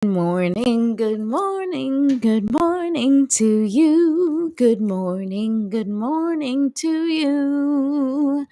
Good morning, good morning, good morning to you. Good morning to you.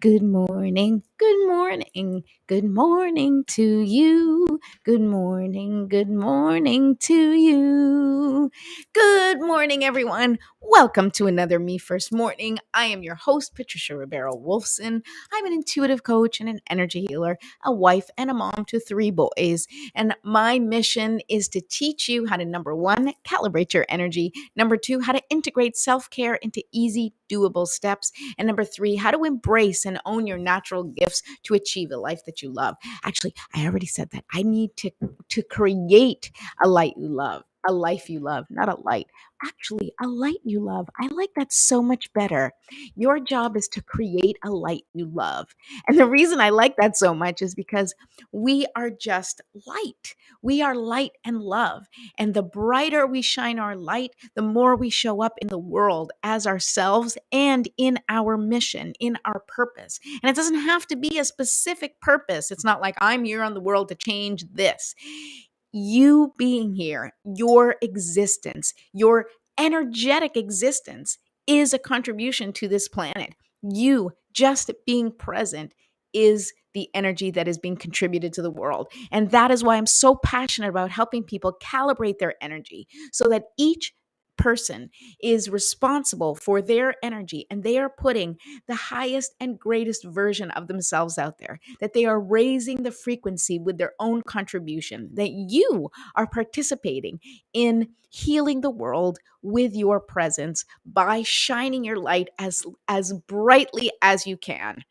Good morning, good morning to you. Good morning to you. Good morning, everyone. Welcome to another Me First Morning. I am your host, Patricia Ribeiro Wolfson. I'm an intuitive coach and an energy healer, a wife and a mom to 3 boys. And my mission is to teach you how to, number one, calibrate your energy. Number two, how to integrate self-care into easy, doable steps. And number three, how to embrace and own your natural gifts to achieve a life that you love. Actually, I already said that. I need to create a light you love, a life you love, not a light. Actually, a light you love. I like that so much better. Your job is to create a light you love. And the reason I like that so much is because we are just light. We are light and love. And the brighter we shine our light, the more we show up in the world as ourselves and in our mission, in our purpose. And it doesn't have to be a specific purpose. It's not like I'm here on the world to change this. You being here, your existence, your energetic existence is a contribution to this planet. You just being present is the energy that is being contributed to the world. And that is why I'm so passionate about helping people calibrate their energy so that each person is responsible for their energy and they are putting the highest and greatest version of themselves out there, that they are raising the frequency with their own contribution, that you are participating in healing the world with your presence by shining your light as brightly as you can.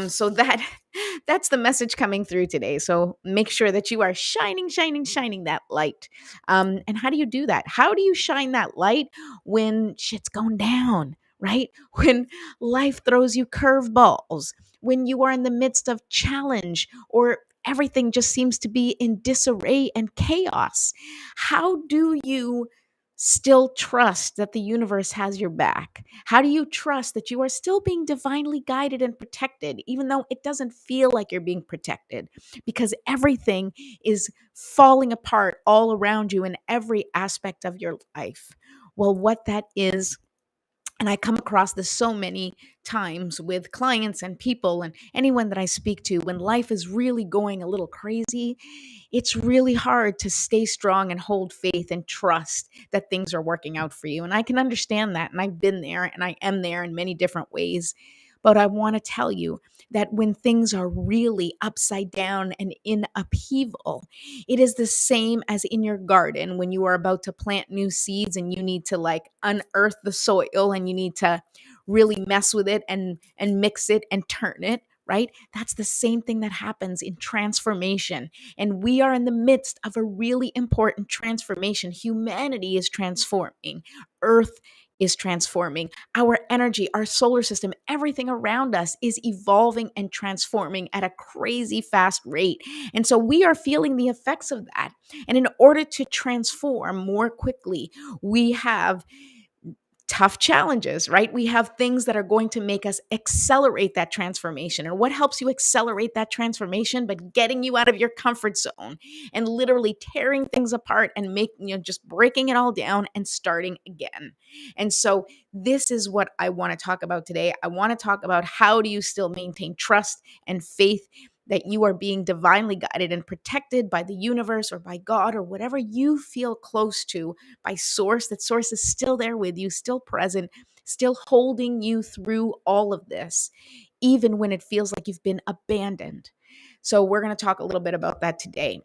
So that's the message coming through today. So make sure that you are shining that light. And how do you do that? How do you shine that light when shit's going down, right? When life throws you curveballs, when you are in the midst of challenge or everything just seems to be in disarray and chaos. How do you still trust that the universe has your back? How do you trust that you are still being divinely guided and protected, even though it doesn't feel like you're being protected? Because everything is falling apart all around you in every aspect of your life. Well, what that is, and I come across this so many times with clients and people and anyone that I speak to, when life is really going a little crazy, it's really hard to stay strong and hold faith and trust that things are working out for you. And I can understand that. And I've been there and I am there in many different ways. But I want to tell you that when things are really upside down and in upheaval, it is the same as in your garden when you are about to plant new seeds and you need to like unearth the soil and you need to really mess with it and mix it and turn it, right? That's the same thing that happens in transformation. And we are in the midst of a really important transformation. Humanity is transforming. Earth is transforming. Our energy, our solar system, everything around us is evolving and transforming at a crazy fast rate. And so we are feeling the effects of that. And in order to transform more quickly, we have tough challenges, right? We have things that are going to make us accelerate that transformation. And what helps you accelerate that transformation? But getting you out of your comfort zone and literally tearing things apart and just breaking it all down and starting again. And so this is what I want to talk about today. I want to talk about how do you still maintain trust and faith that you are being divinely guided and protected by the universe or by God or whatever you feel close to, by source, that source is still there with you, still present, still holding you through all of this, even when it feels like you've been abandoned. So we're going to talk a little bit about that today.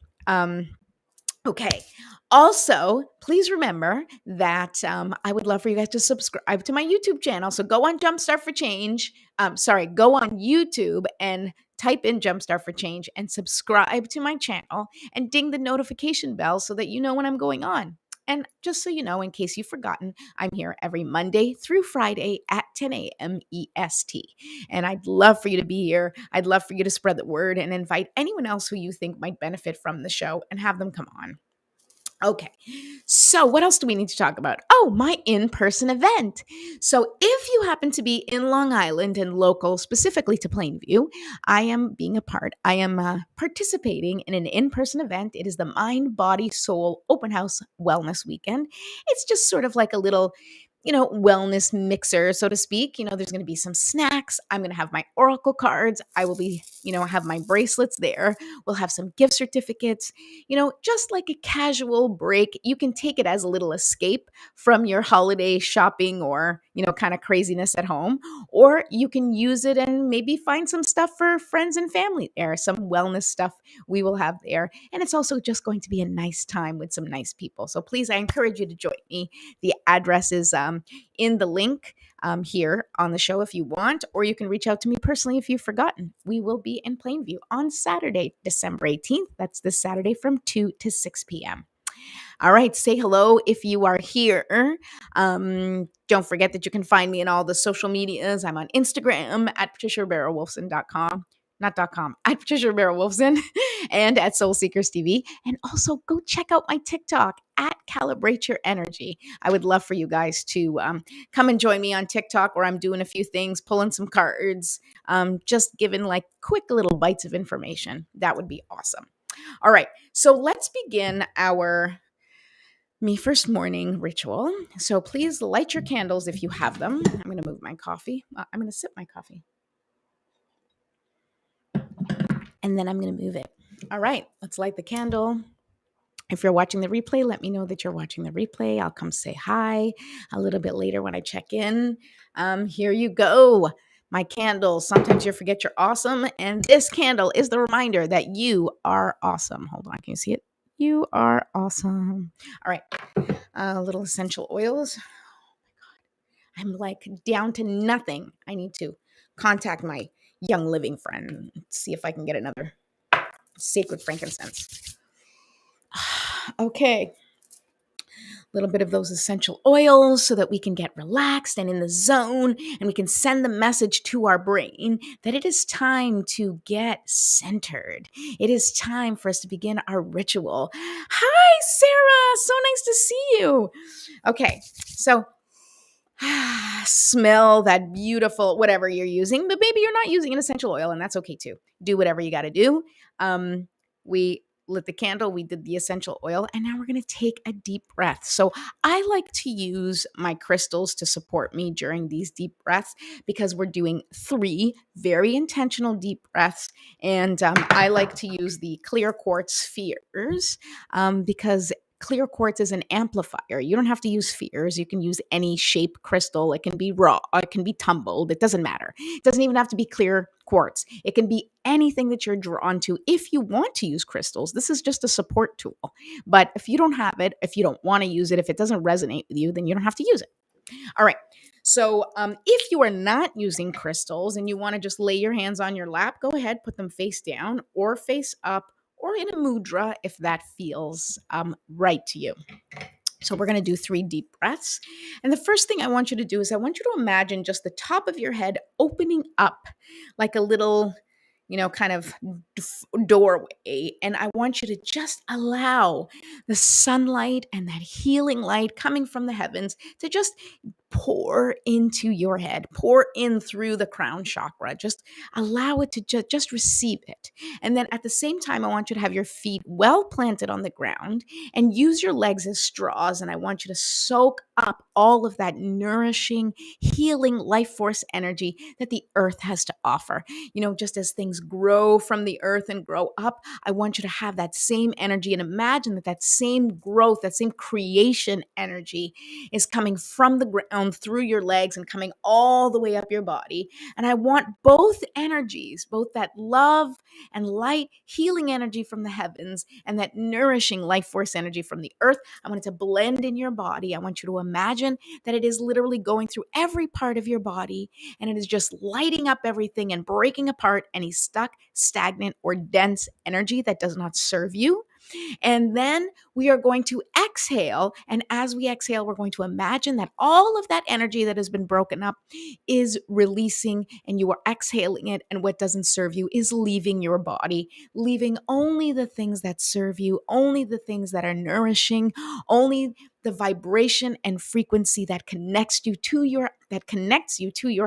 Okay. Also, please remember that I would love for you guys to subscribe to my YouTube channel. So go on Jumpstart for Change. Go on YouTube and type in Jumpstart for Change and subscribe to my channel and ding the notification bell so that you know when I'm going on. And just so you know, in case you've forgotten, I'm here every Monday through Friday at 10 a.m. EST. And I'd love for you to be here. I'd love for you to spread the word and invite anyone else who you think might benefit from the show and have them come on. Okay, so what else do we need to talk about? Oh, my in-person event. So if you happen to be in Long Island and local, specifically to Plainview, I am participating in an in-person event. It is the Mind, Body, Soul Open House Wellness Weekend. It's just sort of like a little wellness mixer, so to speak. There's going to be some snacks. I'm going to have my Oracle cards. I will be, have my bracelets there. We'll have some gift certificates, just like a casual break. You can take it as a little escape from your holiday shopping or, kind of craziness at home, or you can use it and maybe find some stuff for friends and family there, some wellness stuff we will have there. And it's also just going to be a nice time with some nice people. So please, I encourage you to join me. The address is in the link here on the show if you want, or you can reach out to me personally if you've forgotten. We will be in Plainview on Saturday, December 18th. That's this Saturday from 2 to 6 p.m. All right, say hello if you are here. Don't forget that you can find me in all the social medias. I'm on Instagram at patriciabarrowwolfson.com. Not .com, at Patricia Barrow Wolfson and at Soul Seekers TV. And also go check out my TikTok at Calibrate Your Energy. I would love for you guys to come and join me on TikTok where I'm doing a few things, pulling some cards, just giving like quick little bites of information. That would be awesome. All right, so let's begin our Me First Morning ritual. So please light your candles if you have them. I'm going to move my coffee. I'm going to sip my coffee. And then I'm going to move it. All right, let's light the candle. If you're watching the replay, let me know that you're watching the replay. I'll come say hi a little bit later when I check in. Here you go. My candle. Sometimes you forget you're awesome. And this candle is the reminder that you are awesome. Hold on. Can you see it? You are awesome. All right. Little essential oils. I'm like down to nothing. I need to contact my Young Living friend. See if I can get another sacred frankincense. Okay. A little bit of those essential oils so that we can get relaxed and in the zone, and we can send the message to our brain that it is time to get centered. It is time for us to begin our ritual. Hi, Sarah. So nice to see you. Okay. So smell that beautiful, whatever you're using, but maybe you're not using an essential oil, and that's okay too. Do whatever you got to do. We lit the candle, we did the essential oil, and now we're going to take a deep breath. So I like to use my crystals to support me during these deep breaths because we're doing 3 very intentional deep breaths. And I like to use the clear quartz spheres because clear quartz is an amplifier. You don't have to use spheres. You can use any shape crystal. It can be raw, it can be tumbled. It doesn't matter. It doesn't even have to be clear quartz. It can be anything that you're drawn to. If you want to use crystals, this is just a support tool. But if you don't have it, if you don't want to use it, if it doesn't resonate with you, then you don't have to use it. All right. So if you are not using crystals and you want to just lay your hands on your lap, go ahead, put them face down or face up, or in a mudra if that feels right to you. So we're going to do 3 deep breaths. And the first thing I want you to do is I want you to imagine just the top of your head opening up like a little, kind of doorway. And I want you to just allow the sunlight and that healing light coming from the heavens to just pour into your head, pour in through the crown chakra. Just allow it to just receive it. And then at the same time, I want you to have your feet well planted on the ground and use your legs as straws. And I want you to soak up all of that nourishing, healing life force energy that the earth has to offer. Just as things grow from the earth and grow up, I want you to have that same energy and imagine that same growth, that same creation energy is coming from the ground through your legs and coming all the way up your body. And I want both energies, both that love and light healing energy from the heavens and that nourishing life force energy from the earth. I want it to blend in your body. I want you to imagine that it is literally going through every part of your body and it is just lighting up everything and breaking apart any stuck, stagnant, or dense energy that does not serve you. And then we are going to exhale. And as we exhale, we're going to imagine that all of that energy that has been broken up is releasing, and you are exhaling it. And what doesn't serve you is leaving your body, leaving only the things that serve you, only the things that are nourishing, only the vibration and frequency that connects you to your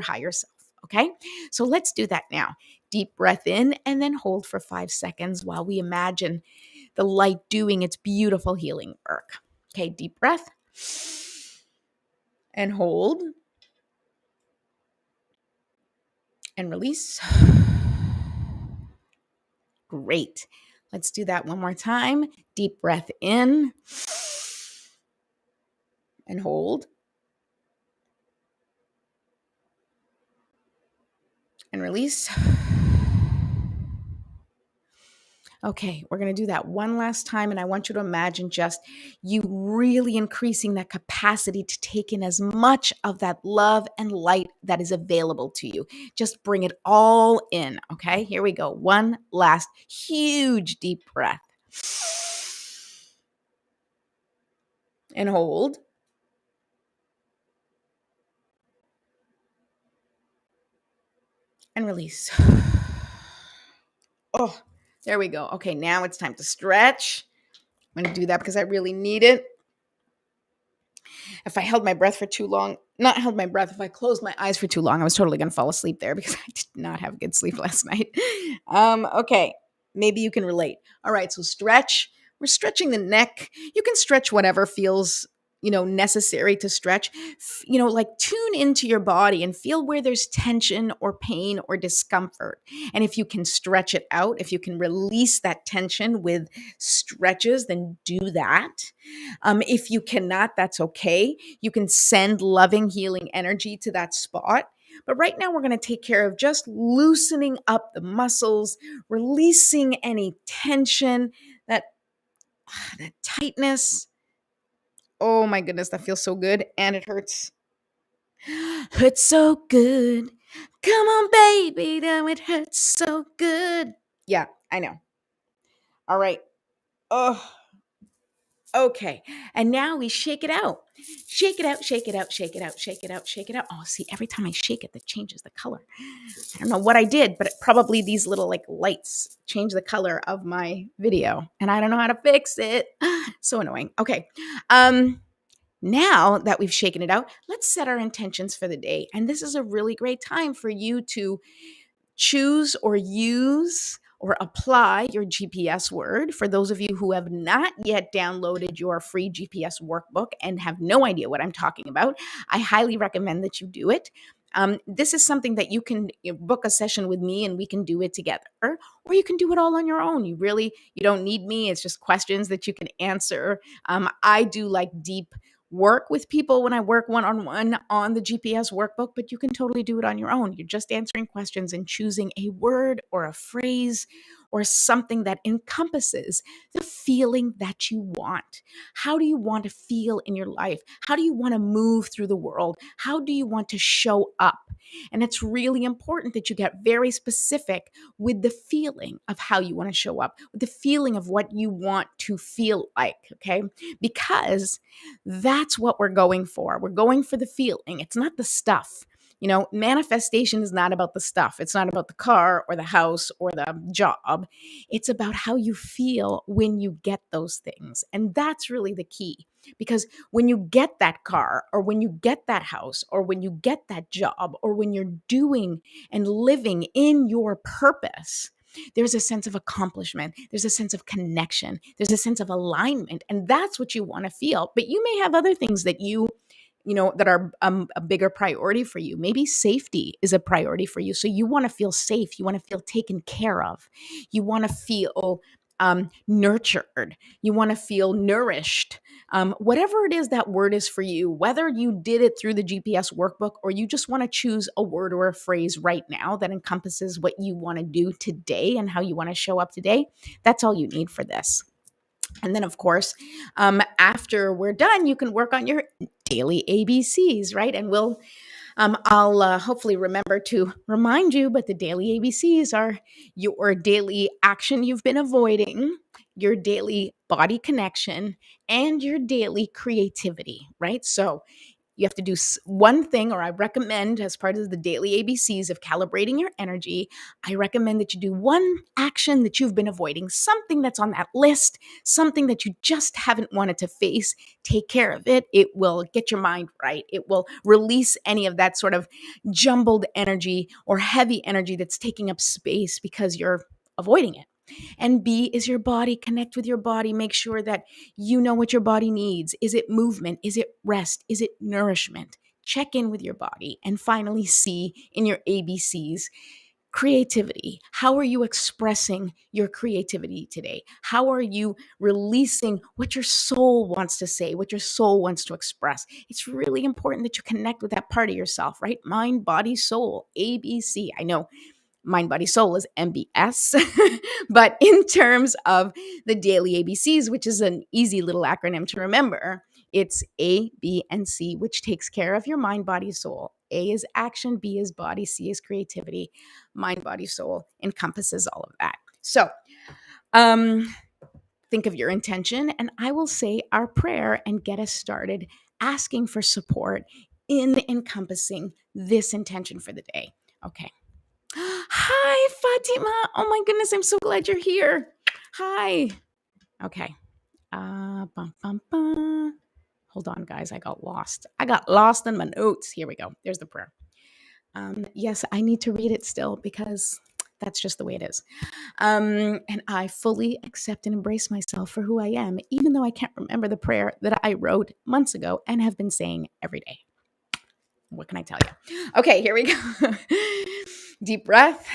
higher self. Okay? So let's do that now. Deep breath in and then hold for 5 seconds while we imagine the light doing its beautiful healing work. Okay, deep breath and hold and release. Great. Let's do that one more time. Deep breath in and hold and release. Okay, we're going to do that one last time. And I want you to imagine just you really increasing that capacity to take in as much of that love and light that is available to you. Just bring it all in. Okay, here we go. One last huge deep breath. And hold. And release. Oh, there we go. Okay, now it's time to stretch. I'm going to do that because I really need it. If I held my breath for too long, if I closed my eyes for too long, I was totally going to fall asleep there because I did not have good sleep last night. Okay, maybe you can relate. All right, so stretch. We're stretching the neck. You can stretch whatever feels, necessary to stretch. Like tune into your body and feel where there's tension or pain or discomfort. And if you can stretch it out, if you can release that tension with stretches, then do that. If you cannot, that's okay. You can send loving, healing energy to that spot. But right now, we're going to take care of just loosening up the muscles, releasing any tension, that tightness. Oh my goodness, that feels so good. And it hurts. Hurts so good. Come on, baby, now it hurts so good. Yeah, I know. All right. Oh, okay. And now we shake it out. Shake it out, shake it out, shake it out, shake it out, shake it out. Oh, see, every time I shake it, that changes the color. I don't know what I did, but probably these little lights change the color of my video. And I don't know how to fix it. So annoying. Okay. Now that we've shaken it out, let's set our intentions for the day. And this is a really great time for you to choose or use or apply your GPS word. For those of you who have not yet downloaded your free GPS workbook and have no idea what I'm talking about, I highly recommend that you do it. This is something that you can book a session with me and we can do it together, or you can do it all on your own. You don't need me. It's just questions that you can answer. I do deep work with people when I work one-on-one on the GPS workbook, but you can totally do it on your own. You're just answering questions and choosing a word or a phrase or something that encompasses the feeling that you want. How do you want to feel in your life? How do you want to move through the world? How do you want to show up? And it's really important that you get very specific with the feeling of how you want to show up, with the feeling of what you want to feel like, okay? Because that's what we're going for. We're going for the feeling. It's not the stuff. Manifestation is not about the stuff. It's not about the car or the house or the job. It's about how you feel when you get those things. And that's really the key. Because when you get that car or when you get that house or when you get that job or when you're doing and living in your purpose, there's a sense of accomplishment. There's a sense of connection. There's a sense of alignment. And that's what you want to feel. But you may have other things that that are a bigger priority for you. Maybe safety is a priority for you. So you want to feel safe. You want to feel taken care of. You want to feel nurtured. You want to feel nourished. Whatever it is that word is for you, whether you did it through the GPS workbook or you just want to choose a word or a phrase right now that encompasses what you want to do today and how you want to show up today, that's all you need for this. And then, of course, after we're done, you can work on your daily ABCs, right? And I'll hopefully remember to remind you, but the daily ABCs are your daily action you've been avoiding, your daily body connection and your daily creativity, right? So you have to do one thing, or I recommend, as part of the daily ABCs of calibrating your energy, I recommend that you do one action that you've been avoiding, something that's on that list, something that you just haven't wanted to face. Take care of it. It will get your mind right. It will release any of that sort of jumbled energy or heavy energy that's taking up space because you're avoiding it. And B is your body. Connect with your body. Make sure that you know what your body needs. Is it movement? Is it rest? Is it nourishment? Check in with your body. And finally, C in your ABCs, creativity. How are you expressing your creativity today? How are you releasing what your soul wants to say, what your soul wants to express? It's really important that you connect with that part of yourself, right? Mind, body, soul, ABC. I know mind, body, soul is MBS. But in terms of the daily ABCs, which is an easy little acronym to remember, it's A, B, and C, which takes care of your mind, body, soul. A is action, B is body, C is creativity. Mind, body, soul encompasses all of that. So think of your intention, and I will say our prayer and get us started asking for support in encompassing this intention for the day. Okay. Hi, Fatima. Oh my goodness, I'm so glad you're here. Hi. Okay. Bum, bum, bum. Hold on, guys. I got lost. I got lost in my notes. Here we go. There's the prayer. Yes, I need to read it still because that's just the way it is. And I fully accept and embrace myself for who I am, even though I can't remember the prayer that I wrote months ago and have been saying every day. What can I tell you? Okay, here we go. Deep breath.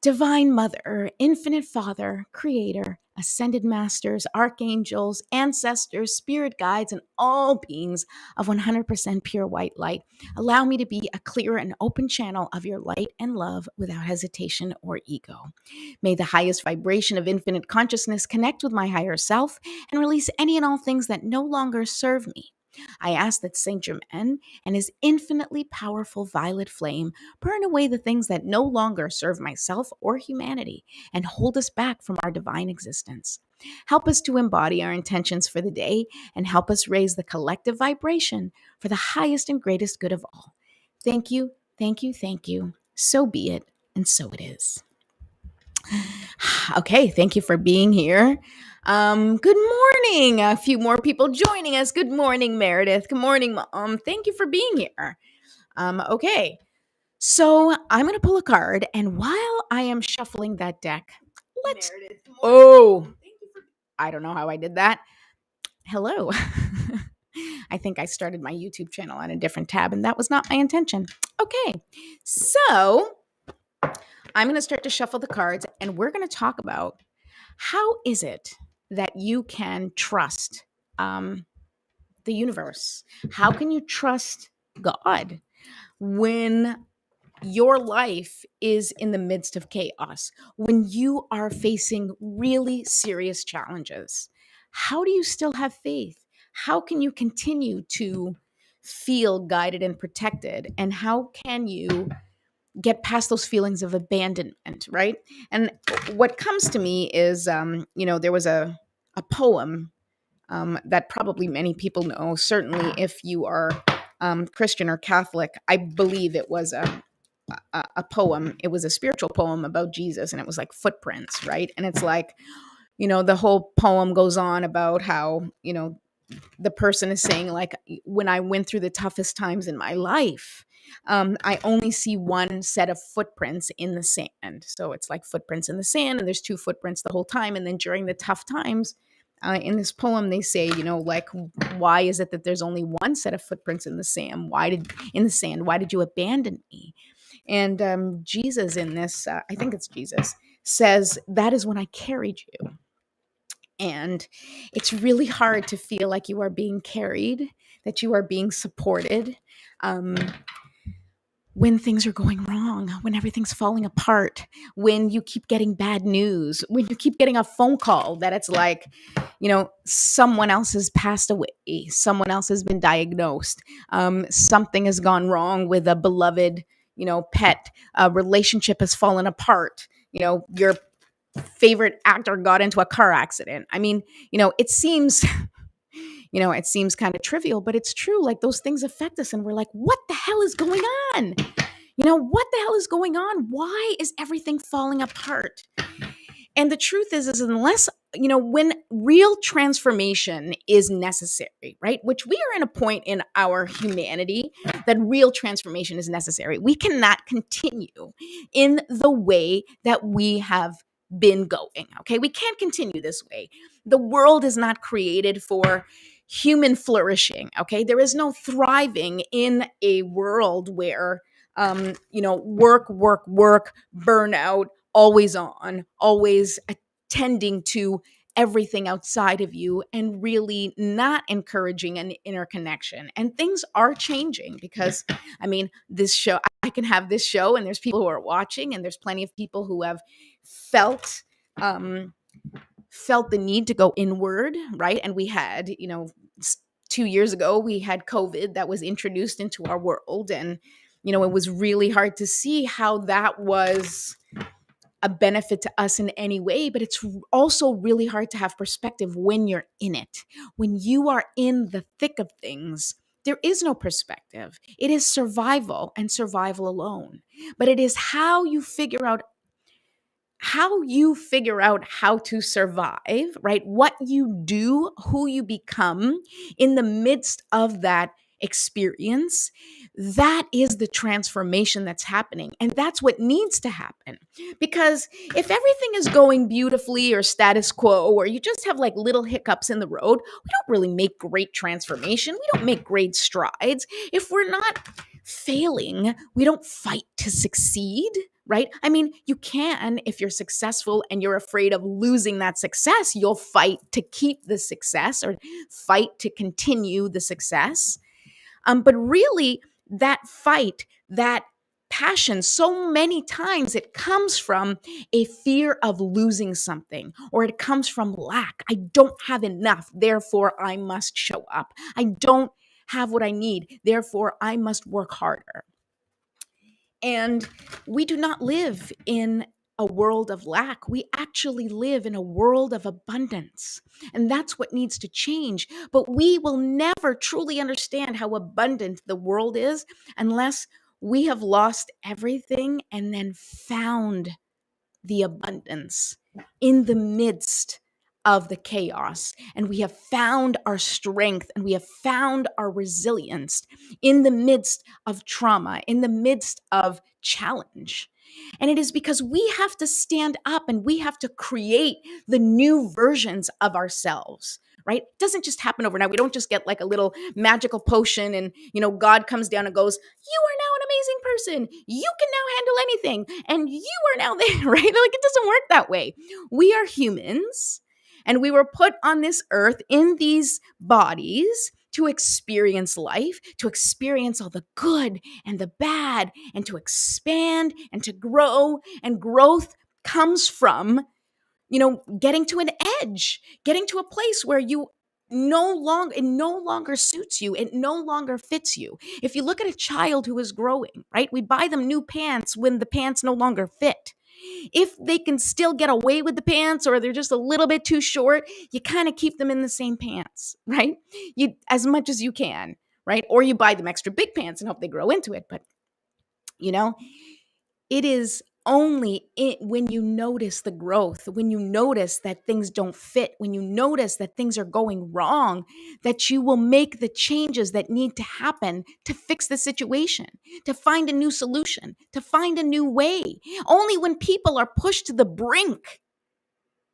Divine Mother, Infinite Father, Creator, Ascended Masters, Archangels, Ancestors, Spirit Guides, and all beings of 100% pure white light, allow me to be a clear and open channel of your light and love without hesitation or ego. May the highest vibration of infinite consciousness connect with my higher self and release any and all things that no longer serve me. I ask that Saint Germain and his infinitely powerful violet flame burn away the things that no longer serve myself or humanity and hold us back from our divine existence. Help us to embody our intentions for the day and help us raise the collective vibration for the highest and greatest good of all. Thank you, thank you, thank you. So be it, and so it is. Okay, thank you for being here. Good morning. A few more people joining us. Good morning, Meredith. Good morning, Mom. Thank you for being here. Okay, so I'm going to pull a card, and while I am shuffling that deck, let's. Meredith, oh, I don't know how I did that. Hello. I think I started my YouTube channel on a different tab, and that was not my intention. Okay, so I'm going to start to shuffle the cards, and we're going to talk about how is it that you can trust the universe? How can you trust God when your life is in the midst of chaos, when you are facing really serious challenges? How do you still have faith? How can you continue to feel guided and protected? And how can you get past those feelings of abandonment, right? And what comes to me is, there was a poem that probably many people know. Certainly, if you are Christian or Catholic, I believe it was a poem. It was a spiritual poem about Jesus, and it was like footprints, right? And it's like, the whole poem goes on about how, the person is saying, like, when I went through the toughest times in my life, I only see one set of footprints in the sand. So it's like footprints in the sand, and there's two footprints the whole time. And then during the tough times, in this poem, they say, like, why is it that there's only one set of footprints in the sand? Why did you abandon me? And Jesus in this, I think it's Jesus, says, that is when I carried you. And it's really hard to feel like you are being carried, that you are being supported when things are going wrong, when everything's falling apart, when you keep getting bad news, when you keep getting a phone call that it's like, someone else has passed away, someone else has been diagnosed, something has gone wrong with a beloved, pet, a relationship has fallen apart, your favorite actor got into a car accident. I mean, it seems kind of trivial, but it's true. Like those things affect us and we're like, what the hell is going on? What the hell is going on? Why is everything falling apart? And the truth is unless, when real transformation is necessary, right? Which we are in a point in our humanity that real transformation is necessary. We cannot continue in the way that we have been going. Okay. We can't continue this way. The world is not created for human flourishing. Okay. There is no thriving in a world where, work, burnout, always on, always attending to everything outside of you and really not encouraging an interconnection. And things are changing because, this show, I can have this show and there's people who are watching and there's plenty of people who have felt the need to go inward, right? And we had, 2 years ago, we had COVID that was introduced into our world. And, it was really hard to see how that was a benefit to us in any way, but it's also really hard to have perspective when you're in it. When you are in the thick of things, there is no perspective. It is survival and survival alone. But it is how you figure out how to survive, right? What you do, who you become in the midst of that experience. That is the transformation that's happening. And that's what needs to happen. Because if everything is going beautifully or status quo, or you just have like little hiccups in the road, we don't really make great transformation. We don't make great strides. If we're not failing, we don't fight to succeed, right? I mean, you can, if you're successful and you're afraid of losing that success, you'll fight to keep the success or fight to continue the success. But really, that fight, that passion, so many times it comes from a fear of losing something, or it comes from lack. I don't have enough, therefore I must show up. I don't have what I need, therefore I must work harder. And we do not live in a world of lack. We actually live in a world of abundance. And that's what needs to change. But we will never truly understand how abundant the world is unless we have lost everything and then found the abundance in the midst of the chaos. And we have found our strength and we have found our resilience in the midst of trauma, in the midst of challenge. And it is because we have to stand up and we have to create the new versions of ourselves. Right? It doesn't just happen overnight. We don't just get like a little magical potion and, God comes down and goes, you are now an amazing person. You can now handle anything. And you are now there, right? Like it doesn't work that way. We are humans and we were put on this earth in these bodies to experience life, to experience all the good and the bad, and to expand and to grow. And growth comes from getting to an edge, getting to a place where it no longer suits you. It no longer fits you. If you look at a child who is growing, right? We buy them new pants when the pants no longer fit. If they can still get away with the pants or they're just a little bit too short, you kind of keep them in the same pants, right? You as much as you can, right? Or you buy them extra big pants and hope they grow into it. But it is only when you notice the growth, when you notice that things don't fit, when you notice that things are going wrong, that you will make the changes that need to happen to fix the situation, to find a new solution, to find a new way. Only when people are pushed to the brink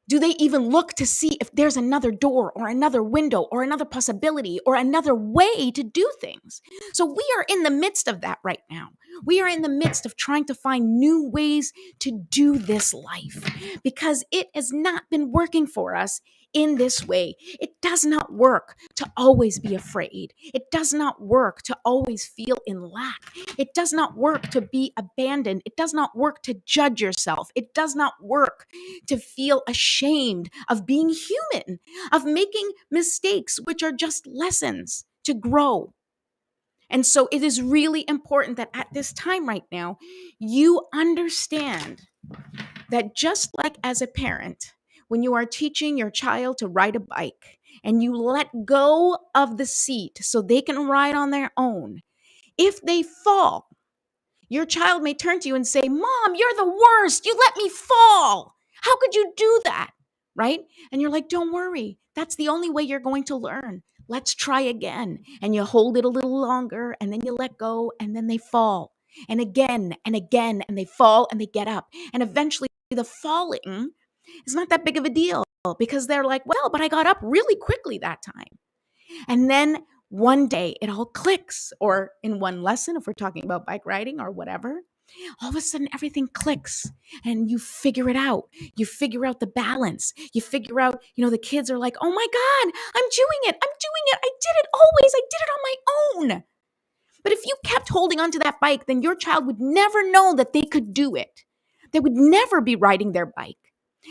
do they even look to see if there's another door or another window or another possibility or another way to do things. So we are in the midst of that right now. We are in the midst of trying to find new ways to do this life because it has not been working for us in this way. It does not work to always be afraid. It does not work to always feel in lack. It does not work to be abandoned. It does not work to judge yourself. It does not work to feel ashamed of being human, of making mistakes, which are just lessons to grow. And so it is really important that at this time right now, you understand that just like as a parent, when you are teaching your child to ride a bike and you let go of the seat so they can ride on their own, if they fall, your child may turn to you and say, "Mom, you're the worst. You let me fall. How could you do that?" Right? And you're like, "Don't worry. That's the only way you're going to learn. Let's try again." And you hold it a little longer and then you let go and then they fall. And again and again and they fall and they get up. And eventually the falling is not that big of a deal because they're like, "Well, but I got up really quickly that time." And then one day it all clicks, or in one lesson, if we're talking about bike riding or whatever, all of a sudden everything clicks and you figure it out. You figure out the balance. You figure out, the kids are like, "Oh my God, I'm doing it. I'm doing it. I did it always. I did it on my own." But if you kept holding onto that bike, then your child would never know that they could do it. They would never be riding their bike.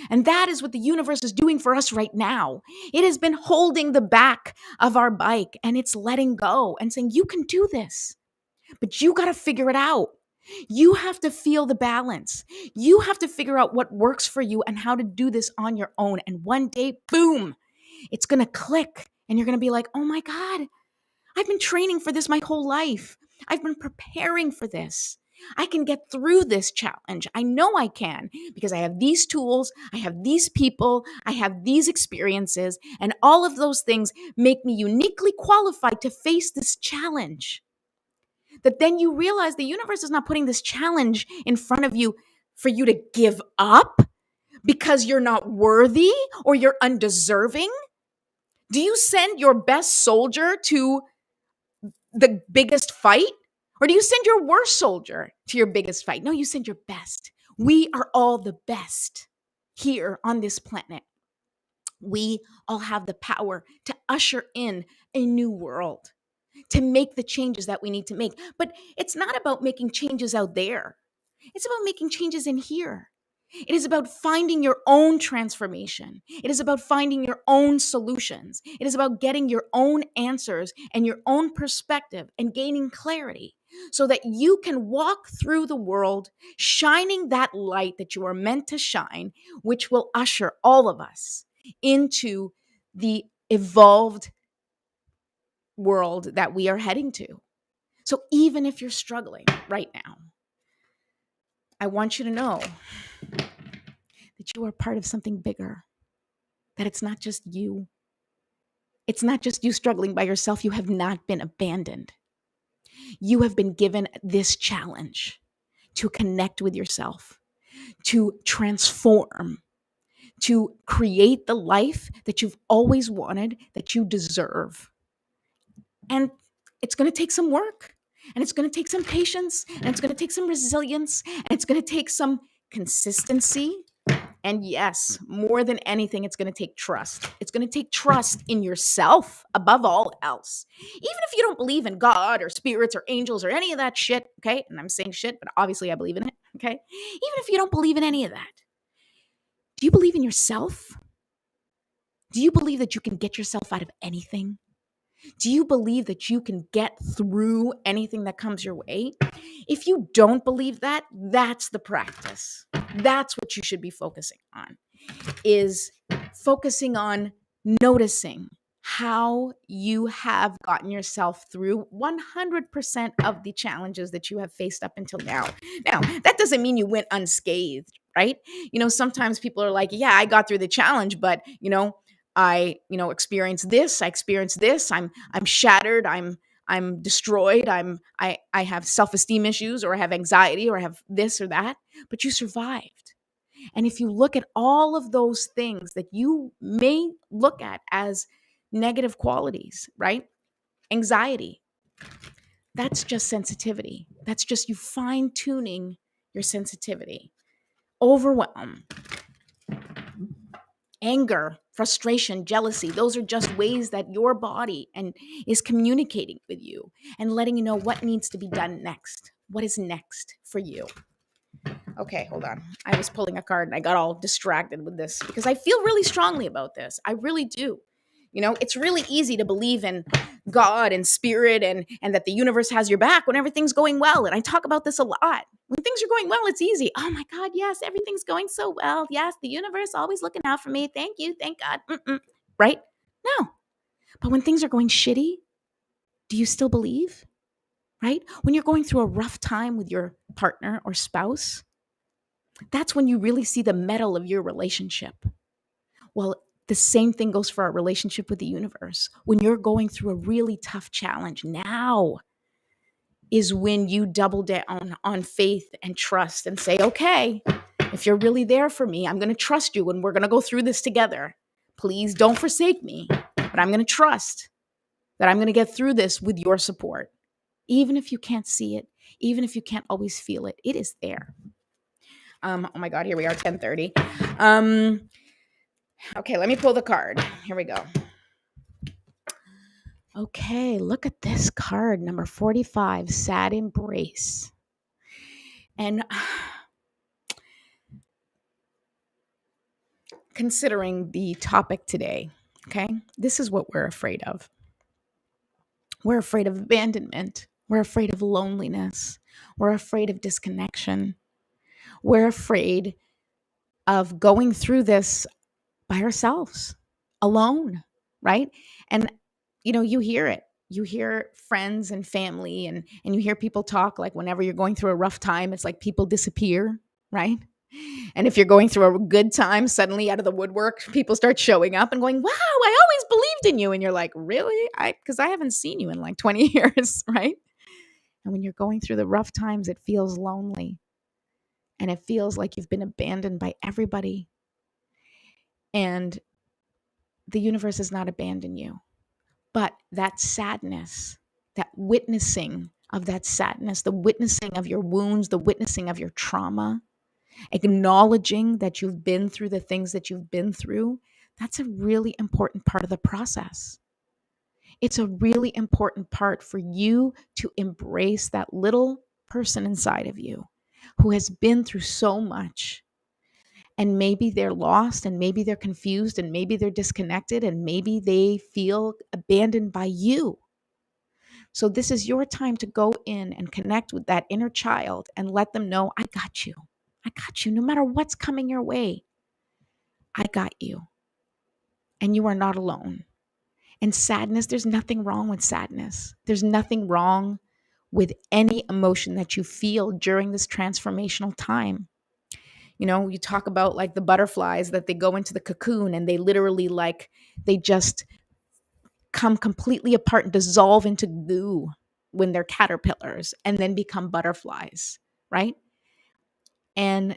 And that is what the universe is doing for us right now. It has been holding the back of our bike and it's letting go and saying, "You can do this, but you got to figure it out. You have to feel the balance. You have to figure out what works for you and how to do this on your own." And one day, boom, it's going to click and you're going to be like, "Oh my God, I've been training for this my whole life. I've been preparing for this. I can get through this challenge. I know I can because I have these tools, I have these people, I have these experiences, and all of those things make me uniquely qualified to face this challenge." That then you realize the universe is not putting this challenge in front of you for you to give up because you're not worthy or you're undeserving. Do you send your best soldier to the biggest fight? Or do you send your worst soldier to your biggest fight? No, you send your best. We are all the best here on this planet. We all have the power to usher in a new world, to make the changes that we need to make. But it's not about making changes out there. It's about making changes in here. It is about finding your own transformation. It is about finding your own solutions. It is about getting your own answers and your own perspective and gaining clarity so that you can walk through the world shining that light that you are meant to shine, which will usher all of us into the evolved world that we are heading to. So even if you're struggling right now, I want you to know that you are part of something bigger, that it's not just you. It's not just you struggling by yourself. You have not been abandoned. You have been given this challenge to connect with yourself, to transform, to create the life that you've always wanted, that you deserve. And it's going to take some work, and it's going to take some patience, and it's going to take some resilience, and it's going to take some consistency. And yes, more than anything, it's going to take trust. It's going to take trust in yourself above all else. Even if you don't believe in God or spirits or angels or any of that shit, okay? And I'm saying shit, but obviously I believe in it, okay? Even if you don't believe in any of that, do you believe in yourself? Do you believe that you can get yourself out of anything? Do you believe that you can get through anything that comes your way? If you don't believe that, that's the practice. That's what you should be focusing on, is focusing on noticing how you have gotten yourself through 100% of the challenges that you have faced up until now. Now, that doesn't mean you went unscathed, right? Sometimes people are like, "Yeah, I got through the challenge, but, I experienced this, I'm shattered, I'm destroyed, I have self-esteem issues, or I have anxiety, or I have this or that," but you survived. And if you look at all of those things that you may look at as negative qualities, right? Anxiety, that's just sensitivity. That's just you fine-tuning your sensitivity. Overwhelm, anger, frustration, jealousy, those are just ways that your body is communicating with you and letting you know what needs to be done next. What is next for you? Okay, hold on. I was pulling a card and I got all distracted with this because I feel really strongly about this. I really do. It's really easy to believe in God and spirit and that the universe has your back when everything's going well. And I talk about this a lot. When things are going well, it's easy. Oh my God, yes, everything's going so well. Yes, the universe always looking out for me. Thank you, thank God. Right? No. But when things are going shitty, do you still believe? Right? When you're going through a rough time with your partner or spouse, that's when you really see the metal of your relationship. Well, the same thing goes for our relationship with the universe. When you're going through a really tough challenge, now is when you double down on faith and trust and say, okay, if you're really there for me, I'm going to trust you and we're going to go through this together. Please don't forsake me, but I'm going to trust that I'm going to get through this with your support. Even if you can't see it, even if you can't always feel it, it is there. Oh my God, here we are, 10:30. Okay, let me pull the card. Here we go. Okay, look at this card, number 45, Sad Embrace. And considering the topic today, okay, this is what we're afraid of. We're afraid of abandonment. We're afraid of loneliness. We're afraid of disconnection. We're afraid of going through this by ourselves, alone, right? And, you hear it. You hear friends and family and you hear people talk like whenever you're going through a rough time, it's like people disappear, right? And if you're going through a good time, suddenly out of the woodwork, people start showing up and going, wow, I always believed in you. And you're like, really? Because I haven't seen you in like 20 years, right? And when you're going through the rough times, it feels lonely. And it feels like you've been abandoned by everybody. And the universe has not abandoned you. But that sadness, that witnessing of that sadness, the witnessing of your wounds, the witnessing of your trauma, acknowledging that you've been through the things that you've been through, that's a really important part of the process. It's a really important part for you to embrace that little person inside of you who has been through so much. And maybe they're lost and maybe they're confused and maybe they're disconnected and maybe they feel abandoned by you. So this is your time to go in and connect with that inner child and let them know, I got you. I got you. No matter what's coming your way, I got you. And you are not alone. And sadness, there's nothing wrong with sadness. There's nothing wrong with any emotion that you feel during this transformational time. You talk about like the butterflies that they go into the cocoon and they literally they just come completely apart and dissolve into goo when they're caterpillars and then become butterflies, right? And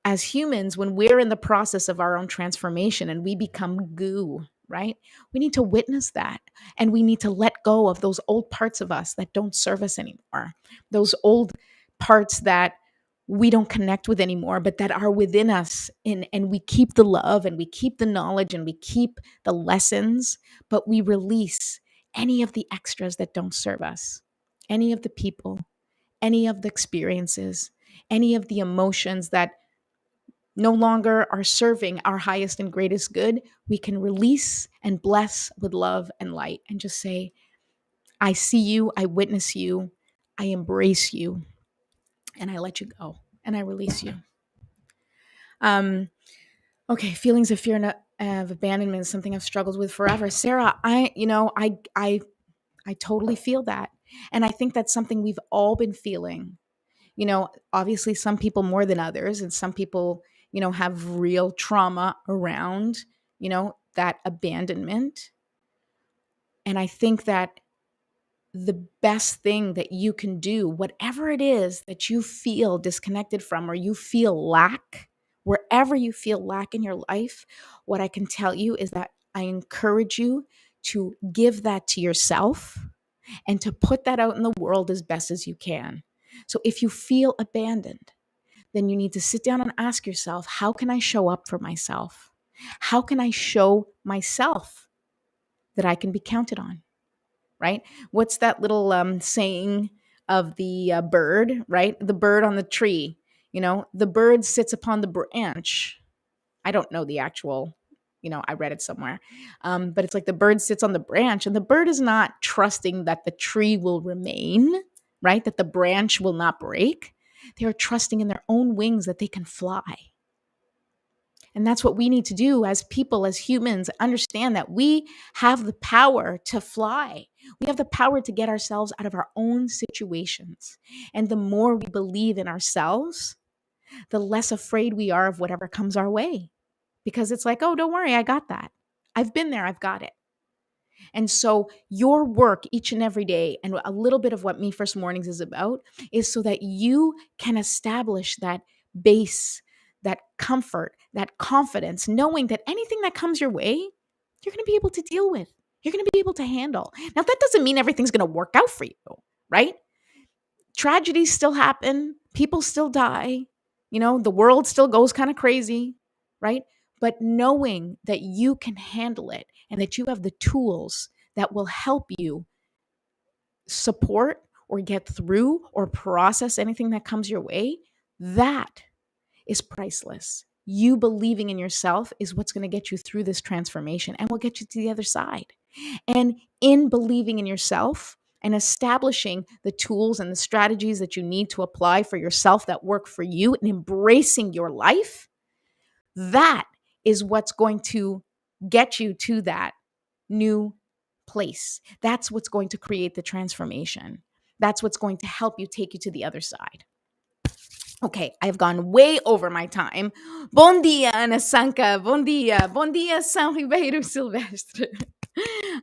as humans, when we're in the process of our own transformation and we become goo, right? We need to witness that. And we need to let go of those old parts of us that don't serve us anymore. Those old parts that we don't connect with anymore, but that are within us. And we keep the love and we keep the knowledge and we keep the lessons, but we release any of the extras that don't serve us, any of the people, any of the experiences, any of the emotions that no longer are serving our highest and greatest good. We can release and bless with love and light and just say, I see you, I witness you, I embrace you, and I let you go, and I release you. Okay, feelings of fear and of abandonment is something I've struggled with forever. Sarah, I totally feel that. And I think that's something we've all been feeling. Obviously some people more than others, and some people, have real trauma around, that abandonment. And I think that the best thing that you can do, whatever it is that you feel disconnected from or you feel lack, wherever you feel lack in your life, what I can tell you is that I encourage you to give that to yourself and to put that out in the world as best as you can. So if you feel abandoned, then you need to sit down and ask yourself, how can I show up for myself? How can I show myself that I can be counted on? Right? What's that little saying of the bird, right? The bird on the tree, the bird sits upon the branch. I don't know the actual I read it somewhere. But it's like the bird sits on the branch, and the bird is not trusting that the tree will remain, right? That the branch will not break. They are trusting in their own wings that they can fly. And that's what we need to do as people, as humans, understand that we have the power to fly. We have the power to get ourselves out of our own situations. And the more we believe in ourselves, the less afraid we are of whatever comes our way. Because it's like, oh, don't worry, I got that. I've been there, I've got it. And so your work each and every day, and a little bit of what Me First Mornings is about, is so that you can establish that base, that comfort, that confidence, knowing that anything that comes your way, you're going to be able to deal with. You're going to be able to handle. Now, that doesn't mean everything's going to work out for you, right? Tragedies still happen. People still die. The world still goes kind of crazy, right? But knowing that you can handle it and that you have the tools that will help you support or get through or process anything that comes your way, that is priceless. You believing in yourself is what's going to get you through this transformation and will get you to the other side. And in believing in yourself and establishing the tools and the strategies that you need to apply for yourself that work for you and embracing your life, that is what's going to get you to that new place. That's what's going to create the transformation. That's what's going to help you take you to the other side. Okay, I've gone way over my time. Bom dia, Ana Sanka. Bom dia. Bom dia, São Ribeiro Silvestre.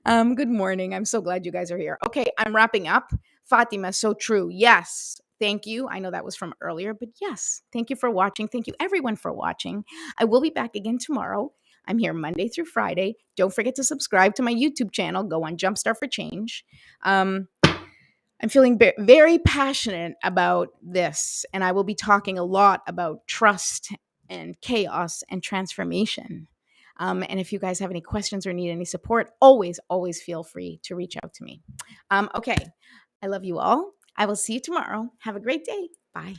Good morning. I'm so glad you guys are here. Okay, I'm wrapping up. Fatima, so true. Yes. Thank you. I know that was from earlier, but yes, thank you for watching. Thank you everyone for watching. I will be back again tomorrow. I'm here Monday through Friday. Don't forget to subscribe to my YouTube channel. Go on Jumpstart for Change. I'm feeling very passionate about this, and I will be talking a lot about trust and chaos and transformation. And if you guys have any questions or need any support, always feel free to reach out to me. Okay, I love you all. I will see you tomorrow. Have a great day. Bye.